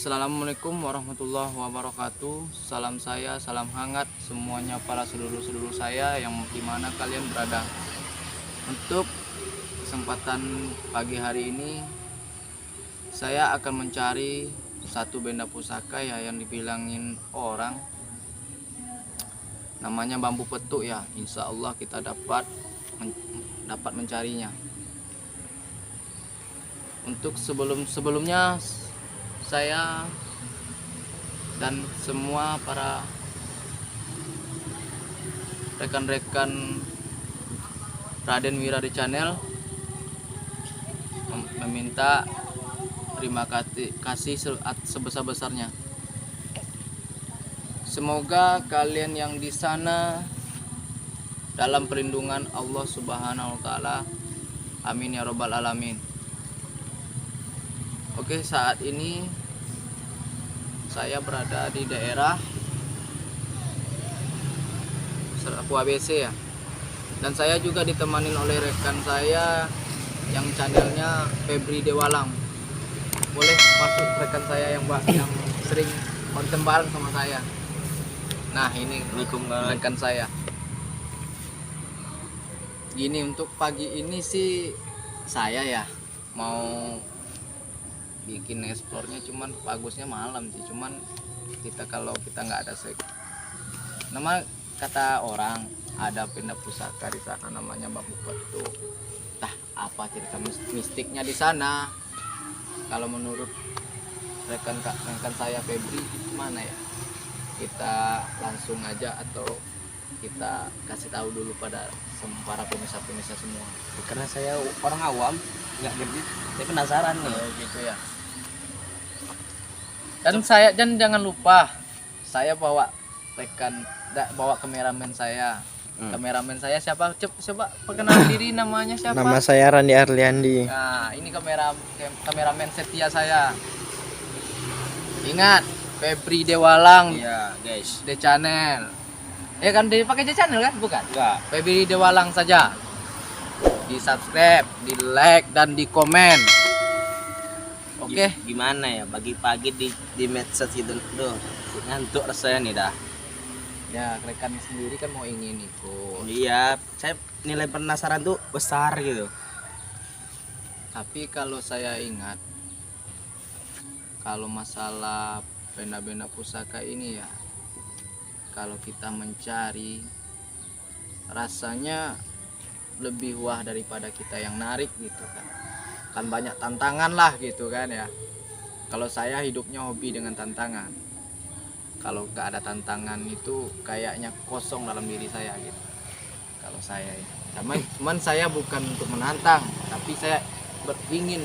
Assalamualaikum warahmatullahi wabarakatuh. Salam saya, salam hangat semuanya para sedulur-sedulur saya yang dimana kalian berada. Untuk kesempatan pagi hari ini, saya akan mencari satu benda pusaka ya yang dibilangin orang namanya bambu petuk ya. Insya Allah kita dapat mencarinya. Untuk sebelumnya saya dan semua para rekan-rekan Raden Wiradi Channel meminta terima kasih sebesar-besarnya. Semoga kalian yang di sana dalam perlindungan Allah Subhanahu wa taala. Amin ya robbal alamin. Oke, saat ini saya berada di daerah Serapu ABC ya. Dan saya juga ditemani oleh rekan saya yang channelnya Febri Dewalang. Boleh masuk rekan saya yang sering konten bareng sama saya. Nah, ini rekan saya. Gini, untuk pagi ini sih saya ya mau bikin eksplornya, cuman bagusnya malam sih. Cuman kalau kita nggak ada nama kata orang ada benda pusaka di sana namanya bambu petuk. Tah, apa cerita mistiknya di sana? Kalau menurut rekan saya Febri mana ya? Kita langsung aja atau kita kasih tahu dulu pada para pemirsa semua? Karena saya orang awam nggak ngerti, saya penasaran nih. Oh gitu ya. Dan jangan lupa saya bawa kameramen saya. Kameramen saya siapa? Coba perkenalan diri, namanya siapa? Nama saya Randi Arliandi. Nah, ini kameramen setia saya. Ingat, Febri Dewalang. Iya, guys. The Channel. Ya kan, dipakai The Channel kan? Bukan? Enggak. Febri Dewalang saja. Di subscribe, di like, dan di komen. Oke. Gimana ya, pagi-pagi di medsos gitu. Duh, ngantuk rasanya nih dah. Ya, rekan sendiri kan mau ingin ikut. Iya, saya nilai penasaran tuh besar gitu. Tapi kalau saya ingat, kalau masalah benda-benda pusaka ini ya, kalau kita mencari, rasanya lebih wah daripada kita yang narik gitu kan. Kan banyak tantangan lah gitu kan ya. Kalau saya hidupnya hobi dengan tantangan. Kalau nggak ada tantangan itu kayaknya kosong dalam diri saya gitu. Kalau saya ya. Cuman saya bukan untuk menantang, tapi saya ingin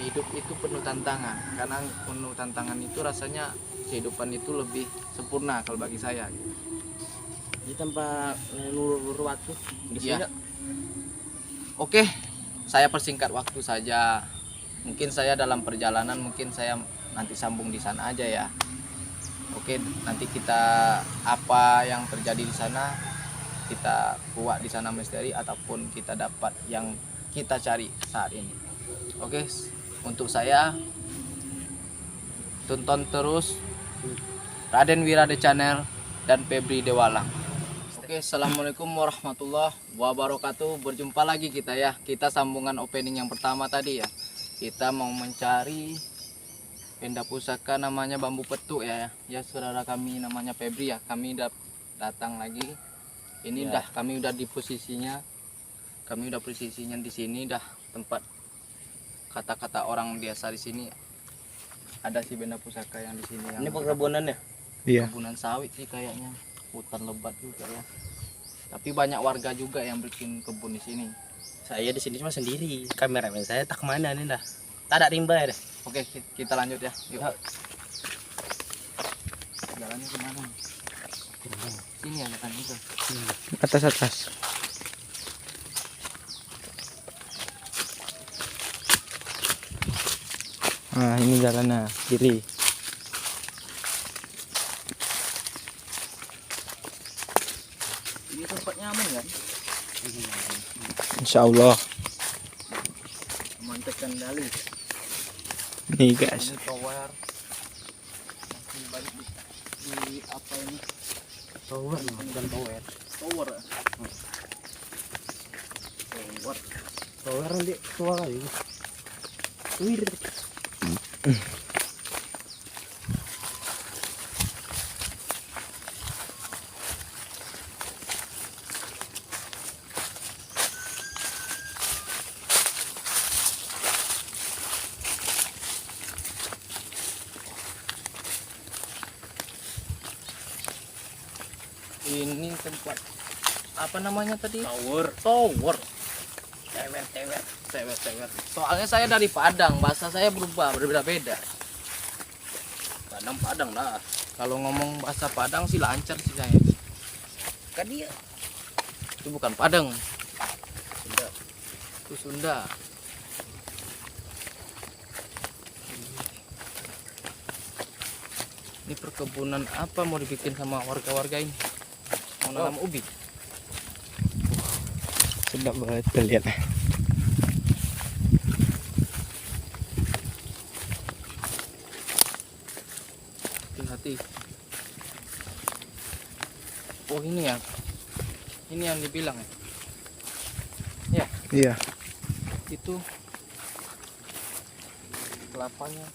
hidup itu penuh tantangan. Karena penuh tantangan itu rasanya kehidupan itu lebih sempurna kalau bagi saya gitu. Di tempat lulur waktu Ya. Oke, saya persingkat waktu saja. Mungkin saya dalam perjalanan, mungkin saya nanti sambung di sana aja ya. Oke, nanti kita apa yang terjadi di sana kita buat di sana misteri ataupun kita dapat yang kita cari saat ini. Oke, untuk saya tonton terus Raden Wiradi Channel dan Febri Dewalang. Oke, assalamualaikum warahmatullahi wabarakatuh. Berjumpa lagi kita ya. Kita sambungan opening yang pertama tadi ya. Kita mau mencari benda pusaka namanya bambu petuk ya. Ya, saudara kami namanya Febri ya. Kami datang lagi. Ini Ya. kami udah di posisinya. Kami udah posisinya di sini dah, tempat kata-kata orang biasa di sini. Ada sih benda pusaka yang di sini. Ini perkebunan ya? Iya. Kebunan sawit sih kayaknya, hutan lebat juga ya. Tapi banyak warga juga yang bikin kebun di sini. Saya di sini cuma sendiri. Kameramen saya tak kemana nih dah. Tak ada rimba ya dah. Oke, kita lanjut ya. Yuk. Jalannya kemana? Sini ya kan juga. Atas. Nah, ini jalannya kiri. Ini tempat nyaman kan? Insya Allah. Aman terkendali. Nih guys. Ini tower. Masih banyak di apa ini? Tower bukan tower. Tower. Tower. Tower nanti tua kali. Wir. Ini tempat apa namanya tadi? Tower. Tower. Tewer. Soalnya saya dari Padang, bahasa saya berubah, berbeda-beda. Padang dah. Kalau ngomong bahasa Padang sih lancar sih saya. Kan dia. Itu bukan Padang, Sunda. itu Sunda. Ini perkebunan apa mau dibikin sama warga-warga ini? Mau nanam ubi. Sedap banget lihat. Hati-hati. Oh ini ya. Ini yang dibilang ya. Ya, Iya. itu kelapanya.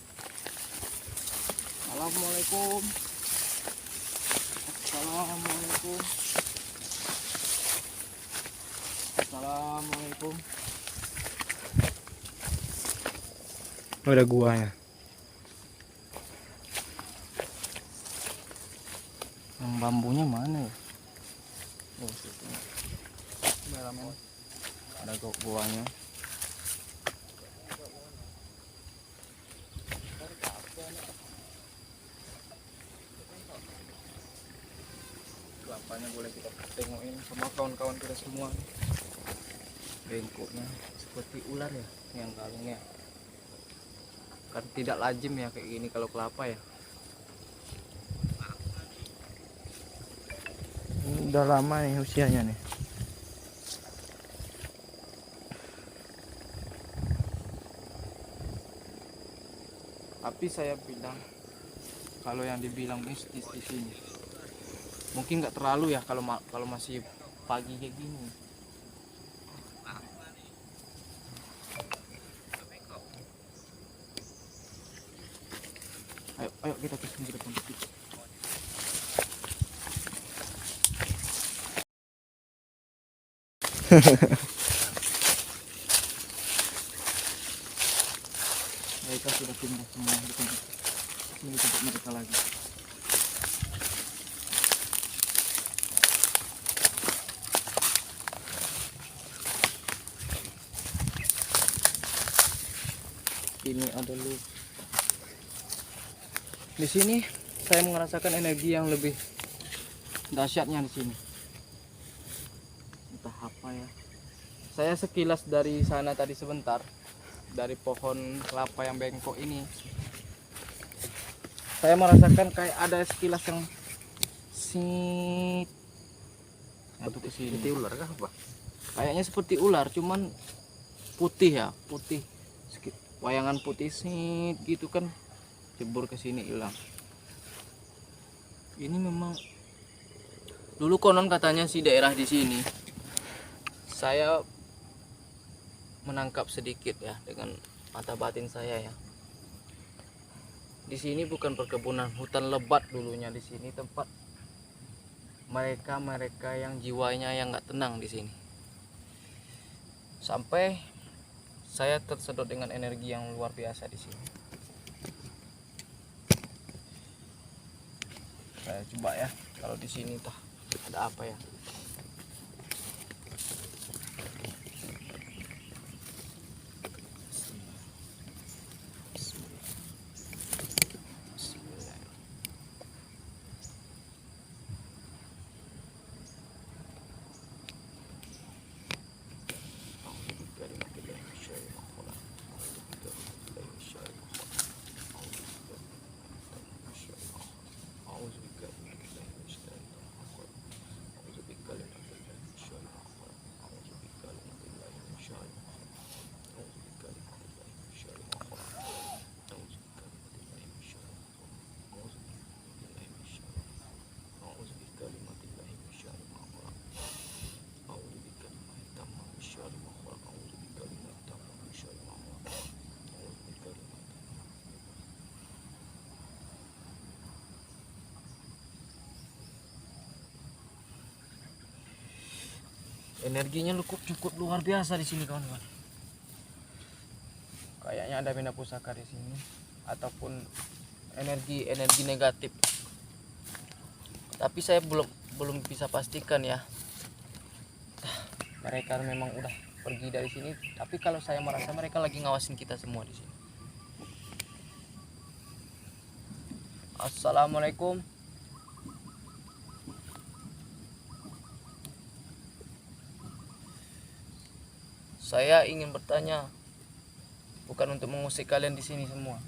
Assalamualaikum. Assalamualaikum. Assalamualaikum. Ada guanya. Yang bambunya mana ya? Oh, situ. Ada goanya. Kelapanya boleh kita tengokin sama kawan-kawan kita semua. Bengkoknya seperti ular ya, yang kalungnya. Kan tidak lazim ya kayak gini kalau kelapa ya. Ini udah lama nih usianya nih. Tapi saya bilang kalau yang dibilang mistis di sini mungkin nggak terlalu ya kalau masih pagi kayak gini. Ayo kita ke sini depan. Mereka sudah pindah semua di tempat ini, tempat mereka lagi. Ini ada lu. Di sini saya merasakan energi yang lebih dahsyatnya di sini. Entah apa ya. Saya sekilas dari sana tadi sebentar, dari pohon kelapa yang bengkok ini, saya merasakan kayak ada sekilas yang sit satu ke sini. Itu ular kah apa? Kayaknya seperti ular, cuman putih ya, putih. Wayangan putih sit gitu kan, jebur ke sini hilang. Ini memang dulu konon katanya sih daerah di sini. Saya menangkap sedikit ya dengan mata batin saya ya. Di sini bukan perkebunan, hutan lebat dulunya di sini, tempat mereka yang jiwanya yang nggak tenang di sini. Sampai saya tersedot dengan energi yang luar biasa di sini. Saya coba ya, kalau di sini tuh ada apa ya? Energinya cukup luar biasa di sini kawan-kawan. Kayaknya ada benda pusaka di sini ataupun energi negatif. Tapi saya belum bisa pastikan ya. Mereka memang udah pergi dari sini, tapi kalau saya merasa mereka lagi ngawasin kita semua di sini. Assalamualaikum. Saya ingin bertanya, bukan untuk mengusik kalian di sini semua.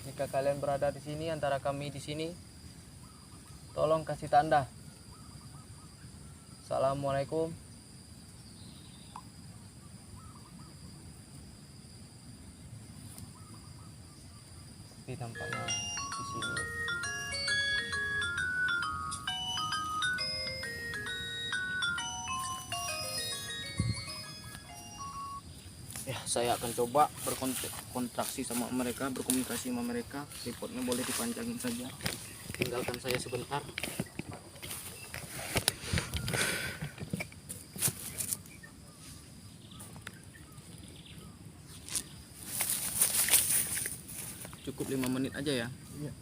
Jika kalian berada di sini antara kami di sini, tolong kasih tanda. Assalamualaikum. Tapi tampaknya di sini ya, saya akan coba berkontraksi sama mereka, berkomunikasi sama mereka. Tripodnya boleh dipanjangin saja, tinggalkan saya sebentar. Cukup 5 menit aja ya. Iya.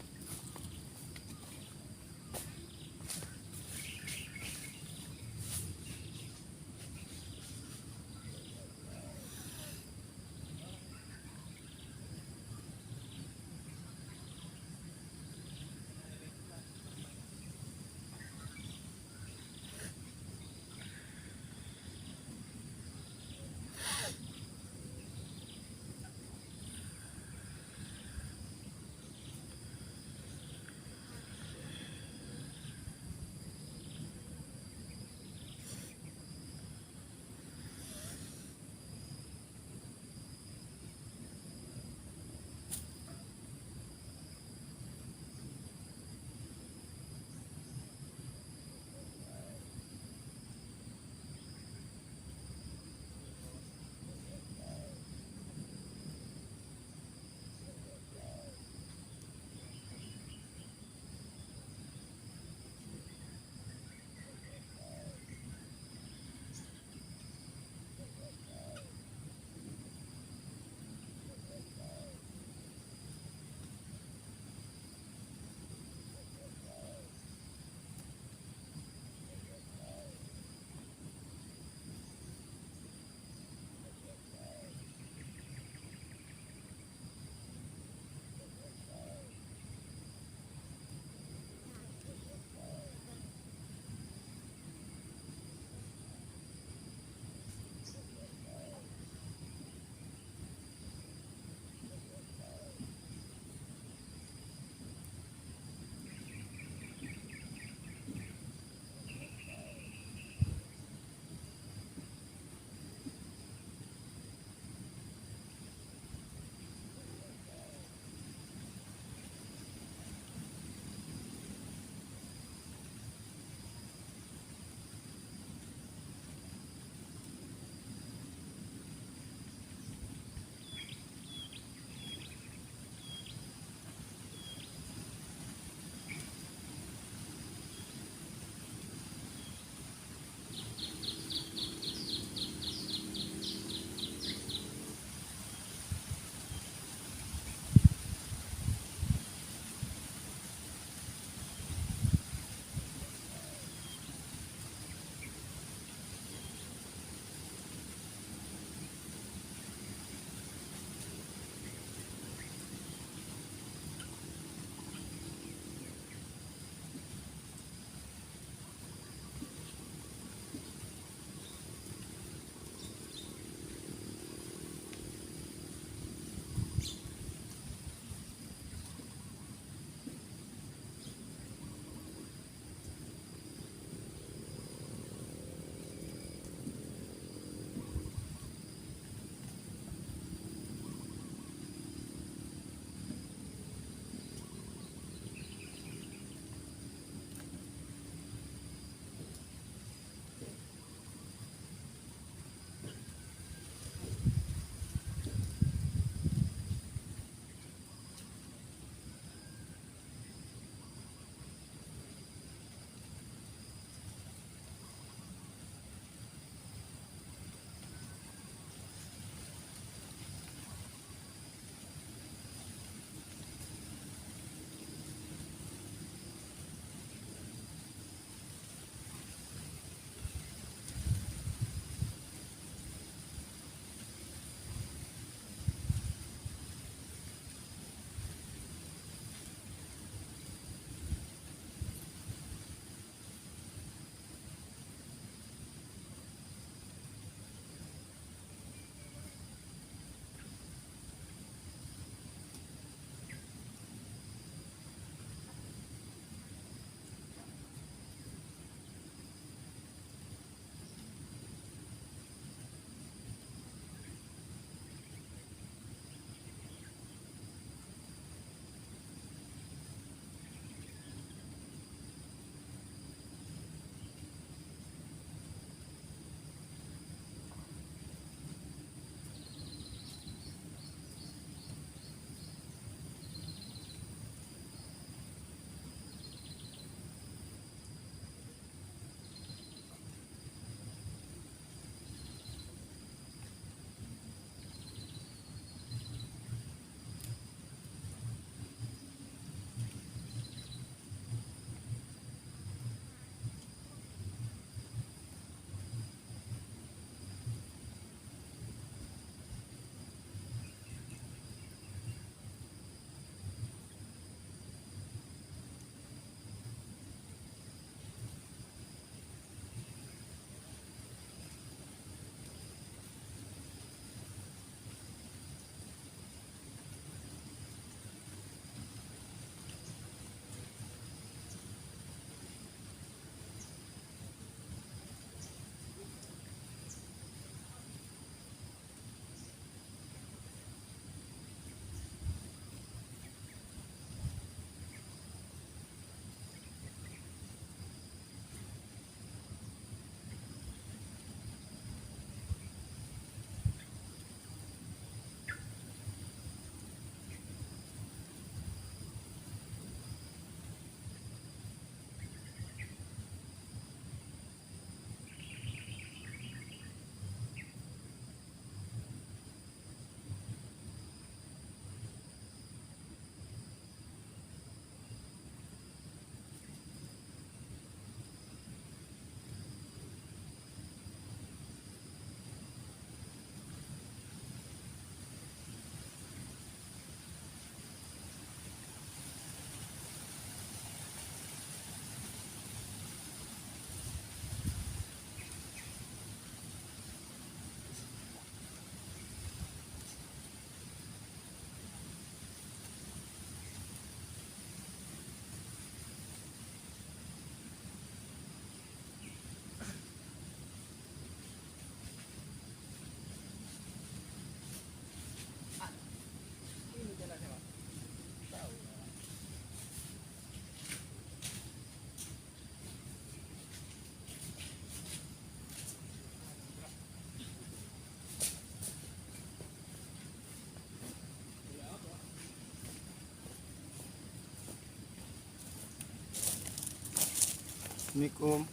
Assalamualaikum.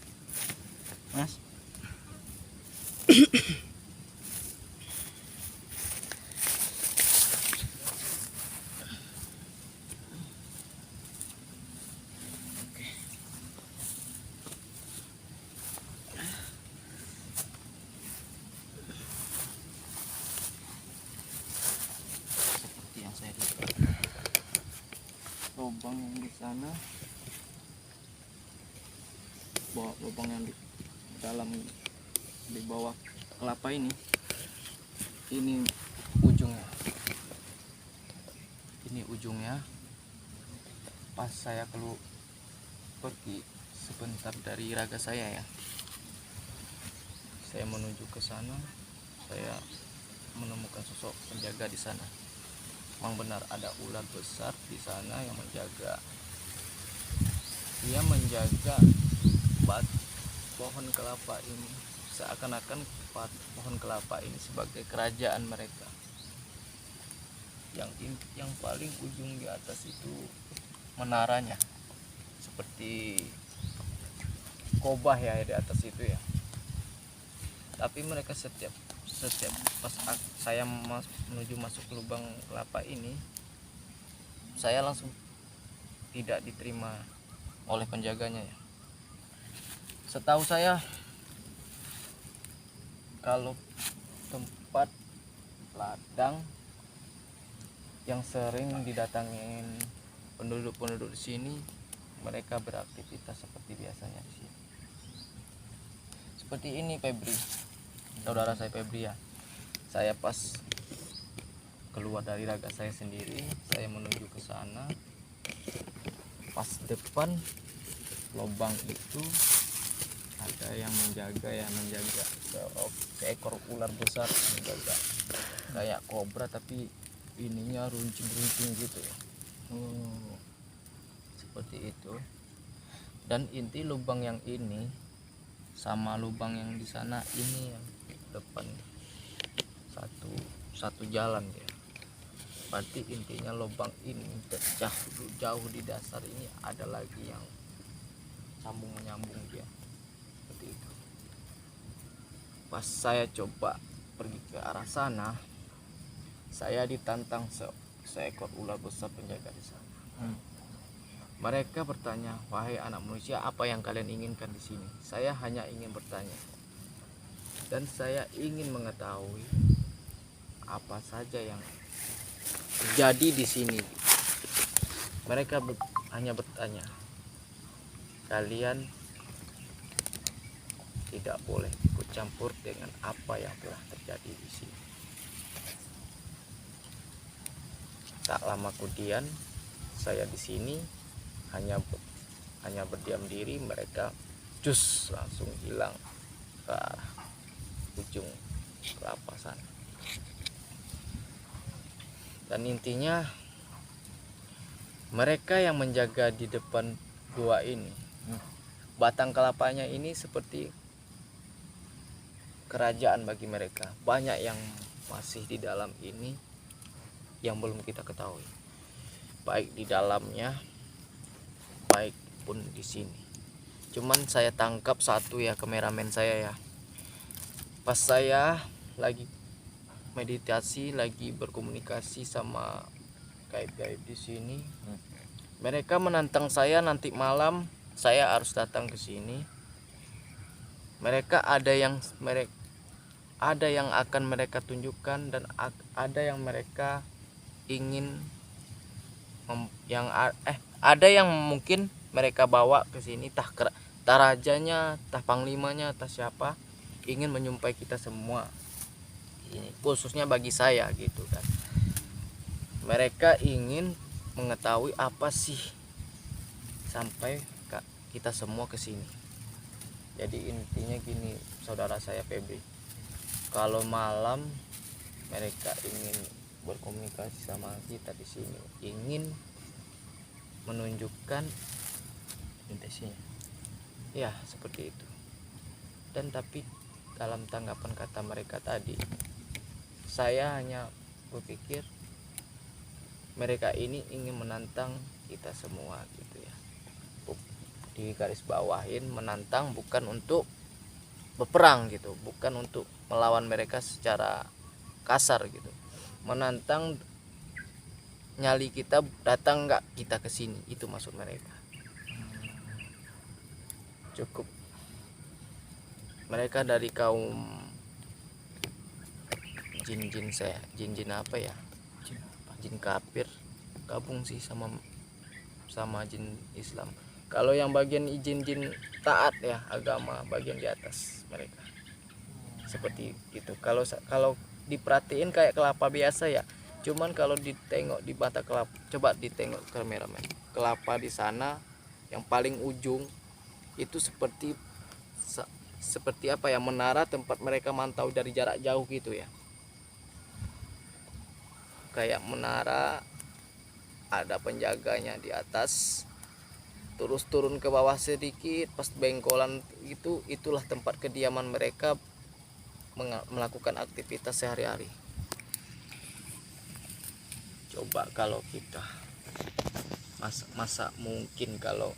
Mas. Seperti yang saya lihat, lubang yang di sana, lubang yang di dalam, di bawah kelapa ini ujungnya, ini ujungnya. Pas saya pergi sebentar dari raga saya ya, saya menuju ke sana, saya menemukan sosok penjaga di sana. Memang benar ada ular besar di sana yang menjaga. Dia menjaga pohon kelapa ini, seakan-akan pohon kelapa ini sebagai kerajaan mereka. Yang paling ujung di atas itu menaranya, seperti kobah ya di atas itu ya. Tapi mereka setiap pas saya menuju masuk lubang kelapa ini, saya langsung tidak diterima oleh penjaganya ya. Setahu saya, kalau tempat ladang yang sering didatangin penduduk-penduduk di sini, mereka beraktivitas seperti biasanya di sini. Seperti ini Febri, saudara saya Febri ya. Saya pas keluar dari raga saya sendiri, saya menuju ke sana. Pas depan lubang itu ada yang menjaga seekor ular besar, menjaga kayak kobra tapi ininya runcing-runcing gitu ya. Seperti itu. Dan inti lubang yang ini sama lubang yang di sana ini yang depan satu jalan dia. Berarti intinya lubang ini jauh di dasar ini ada lagi yang sambung menyambung dia. Seperti itu. Pas saya coba pergi ke arah sana, saya ditantang seekor ular besar penjaga di sana. Mereka bertanya, "Wahai anak manusia, apa yang kalian inginkan di sini?" Saya hanya ingin bertanya, dan saya ingin mengetahui apa saja yang terjadi di sini. Mereka hanya bertanya, "Kalian tidak boleh ikut campur dengan apa yang telah terjadi di sini." Tak lama kemudian, saya di sini hanya berdiam diri, mereka langsung hilang ke arah ujung kelapa sana. Dan intinya mereka yang menjaga di depan gua ini, batang kelapanya ini seperti kerajaan bagi mereka. Banyak yang masih di dalam ini yang belum kita ketahui, baik di dalamnya baik pun di sini. Cuman saya tangkap satu ya, kameramen saya ya. Pas saya lagi meditasi, lagi berkomunikasi sama gaib-gaib di sini, mereka menantang saya nanti malam saya harus datang ke sini. Mereka ada yang akan mereka tunjukkan, dan ada yang mereka ingin ada yang mungkin mereka bawa ke sini, tah rajanya, tah panglimanya, tah siapa, ingin menyumpai kita semua. Ini khususnya bagi saya gitu kan. Mereka ingin mengetahui apa sih sampai kita semua ke sini. Jadi intinya gini, saudara saya Febri, kalau malam mereka ingin berkomunikasi sama kita di sini, ingin menunjukkan intensinya ya seperti itu. Dan tapi dalam tanggapan kata mereka tadi, saya hanya berpikir mereka ini ingin menantang kita semua gitu ya. di garis bawahin, menantang bukan untuk berperang gitu, bukan untuk melawan mereka secara kasar gitu, menantang nyali kita datang nggak kita ke sini, itu maksud mereka. Cukup mereka dari kaum jin apa ya, jin kafir, gabung sih sama jin Islam. Kalau yang bagian jin taat ya agama bagian di atas mereka, seperti itu. Kalau diperhatiin kayak kelapa biasa ya, cuman kalau ditengok di mata kelapa, coba ditengok kameramen, kelapa di sana yang paling ujung itu seperti apa ya, menara tempat mereka mantau dari jarak jauh gitu ya, kayak menara ada penjaganya di atas, terus turun ke bawah sedikit pas bengkolan gitu, itulah tempat kediaman mereka melakukan aktivitas sehari-hari. Coba kalau kita masa mungkin kalau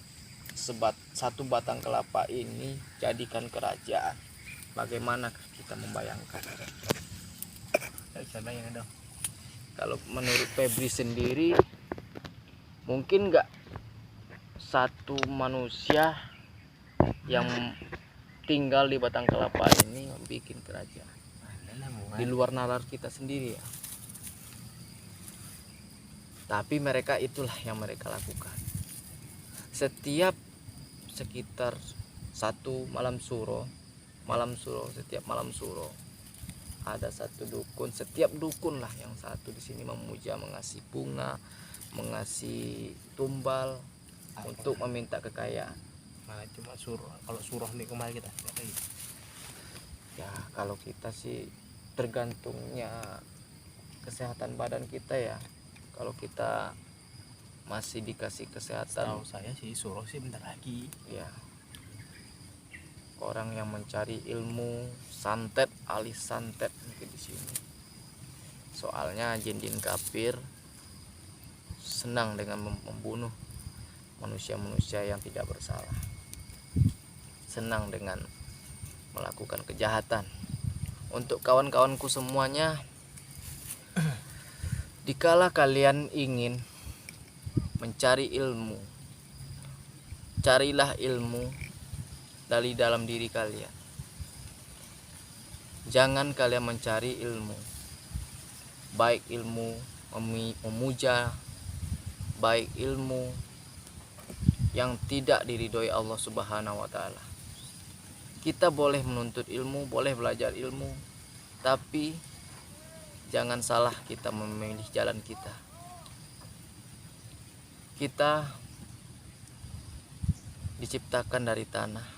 satu batang kelapa ini jadikan kerajaan, bagaimana kita membayangkan? Sana yang ada. Kalau menurut Febri sendiri, mungkin nggak satu manusia yang tinggal di batang kelapa ini bikin kerajaan di luar nalar kita sendiri ya. Tapi mereka itulah yang mereka lakukan. Setiap sekitar satu malam suro, setiap malam suro ada satu dukun, setiap dukun lah yang satu di sini memuja, mengasih bunga, mengasih tumbal untuk meminta kekayaan. Mana cuma suruh, kalau suruh nih kemarin kita Ya kalau kita sih tergantungnya kesehatan badan kita ya. Kalau kita masih dikasih kesehatan, tahu saya sih suruh sih bentar lagi ya orang yang mencari ilmu santet, alih santet mungkin di sini. Soalnya jin-jin kafir senang dengan membunuh manusia-manusia yang tidak bersalah, senang dengan melakukan kejahatan. Untuk kawan-kawanku semuanya, dikala kalian ingin mencari ilmu, carilah ilmu dari dalam diri kalian. Jangan kalian mencari ilmu, baik ilmu memuja, baik ilmu yang tidak diridhoi Allah Subhanahu wa taala. Kita boleh menuntut ilmu, boleh belajar ilmu, tapi jangan salah kita memilih jalan kita. Kita diciptakan dari tanah.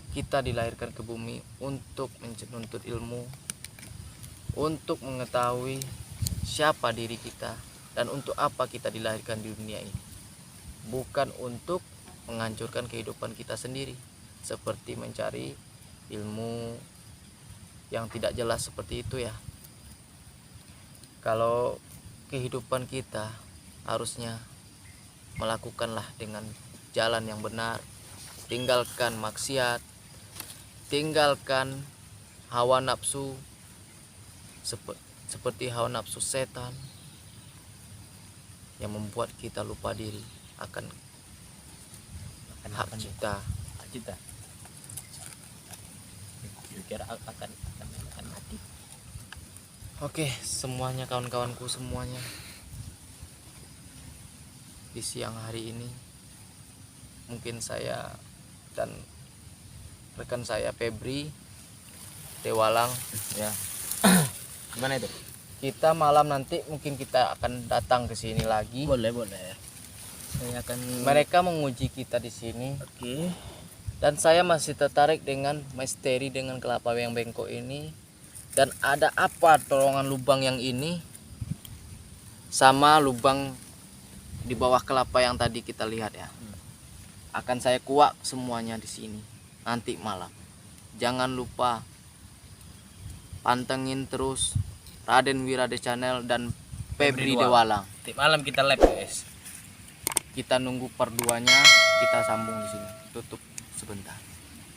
Kita dilahirkan ke bumi untuk menuntut ilmu, untuk mengetahui siapa diri kita dan untuk apa kita dilahirkan di dunia ini. Bukan untuk menghancurkan kehidupan kita sendiri, seperti mencari ilmu yang tidak jelas seperti itu ya. Kalau kehidupan kita harusnya melakukanlah dengan jalan yang benar, tinggalkan maksiat, tinggalkan hawa nafsu seperti hawa nafsu setan yang membuat kita lupa diri akan hak cipta. kira akan mati. Oke, semuanya kawan-kawanku semuanya, di siang hari ini mungkin saya dan rekan saya Febri Tewalang Ya. Gimana itu? kita malam nanti mungkin kita akan datang ke sini lagi. Boleh. Saya akan Mereka menguji kita di sini. Oke. Dan saya masih tertarik dengan misteri dengan kelapa yang bengkok ini. Dan ada apa terowongan lubang yang ini sama lubang di bawah kelapa yang tadi kita lihat ya. Akan saya kuak semuanya di sini nanti malam. Jangan lupa pantengin terus Raden Wirade Channel dan Febri Dewalang. Nanti malam kita live, guys. Kita nunggu part 2-nya. kita sambung di sini. Tutup sebentar.